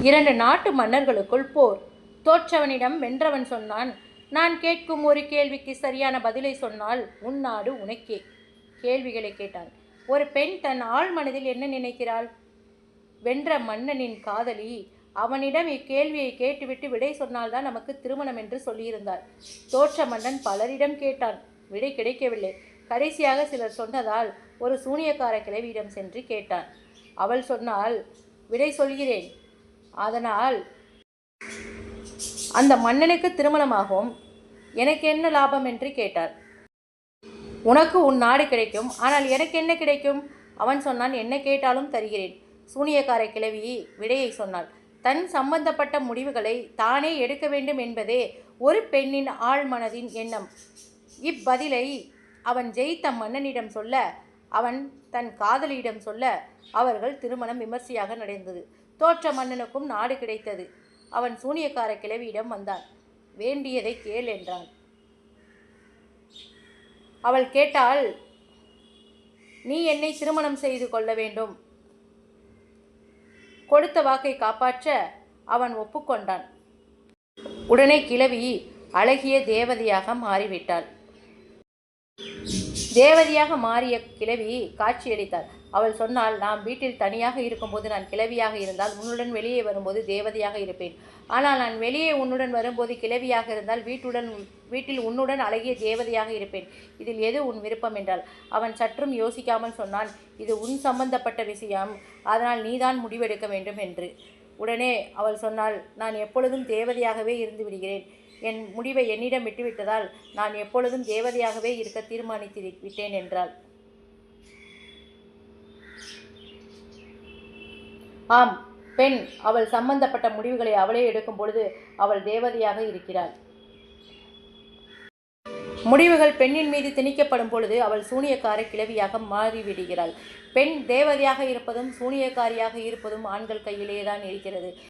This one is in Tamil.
2 நாட்டு மன்னர்களுக்குள் போர். தோற்றவனிடம் வென்றவன் சொன்னான், நான் கேட்கும் ஒரு கேள்விக்கு சரியான பதிலை சொன்னால் உன் நாடு உனக்கே. கேள்விகளை கேட்டான். ஒரு பெண் தன் ஆழ் மனதில் என்ன நினைக்கிறாள்? வென்ற மன்னனின் காதலி அவனிடம் இக்கேள்வியை கேட்டுவிட்டு விடை சொன்னால்தான் நமக்கு திருமணம் என்று சொல்லியிருந்தாள். தோற்ற மன்னன் பலரிடம் கேட்டான், விடை கிடைக்கவில்லை. கடைசியாக சிலர் சொன்னதால் ஒரு சூனியக்கார கிழவியிடம் சென்று கேட்டான். அவள் சொன்னால், விடை சொல்கிறேன், அதனால் அந்த மன்னனுக்கு திருமணமாகும். எனக்கு என்ன லாபம் என்று கேட்டார். உனக்கு உன் நாடு கிடைக்கும், ஆனால் எனக்கு என்ன கிடைக்கும்? அவன் சொன்னான், என்ன கேட்டாலும் தருகிறேன். சூனியக்கார கிழவி விடையை சொன்னாள். தன் சம்பந்தப்பட்ட முடிவுகளை தானே எடுக்க வேண்டும் என்பதே ஒரு பெண்ணின் ஆழ் மனதின் எண்ணம். இப்பதிலை அவன் ஜெயித்த மன்னனிடம் சொல்ல, அவன் தன் காதலியிடம் சொல்ல, அவர்கள் திருமணம் விமர்சையாக நடந்தது. தோற்ற மன்னனுக்கும் நாடு கிடைத்தது. அவன் சூனியக்கார கிழவியிடம் வந்தான். வேண்டியதை கேள் என்றான். அவள் கேட்டாள், நீ என்னை திருமணம் செய்து கொள்ள வேண்டும். கொடுத்த வாக்கை காப்பாற்ற அவன் ஒப்புக்கொண்டான். உடனே கிழவி அழகிய தேவதையாக மாறிவிட்டாள். தேவதையாக மாறிய கிழவி காட்சியளித்தாள். அவள் சொன்னால், நாம் வீட்டில் தனியாக இருக்கும்போது நான் கிழவியாக இருந்தால் உன்னுடன் வெளியே வரும்போது தேவதையாக இருப்பேன். ஆனால் நான் வெளியே உன்னுடன் வரும்போது கிழவியாக இருந்தால் வீட்டில் உன்னுடன் அழகிய தேவதையாக இருப்பேன். இதில் எது உன் விருப்பம் என்றாள். அவன் சற்றும் யோசிக்காமல் சொன்னான், இது உன் சம்பந்தப்பட்ட விஷயம், அதனால் நீதான் முடிவெடுக்க வேண்டும் என்று. உடனே அவள் சொன்னாள், நான் எப்பொழுதும் தேவதையாகவே இருந்து விடுகிறேன். என் முடிவை என்னிடம் விட்டுவிட்டதால் நான் எப்பொழுதும் தேவதையாகவே இருக்க தீர்மானித்து விட்டேன் என்றாள். ஆம், பெண் அவள் சம்பந்தப்பட்ட முடிவுகளை அவளே எடுக்கும் பொழுது அவள் தேவதையாக இருக்கிறாள். முடிவுகள் பெண்ணின் மீது திணிக்கப்படும் பொழுது அவள் சூனியக்கார கிழவியாக மாறிவிடுகிறாள். பெண் தேவதையாக இருப்பதும் சூனியக்காரியாக இருப்பதும் ஆண்கள் கையிலேதான் இருக்கிறது.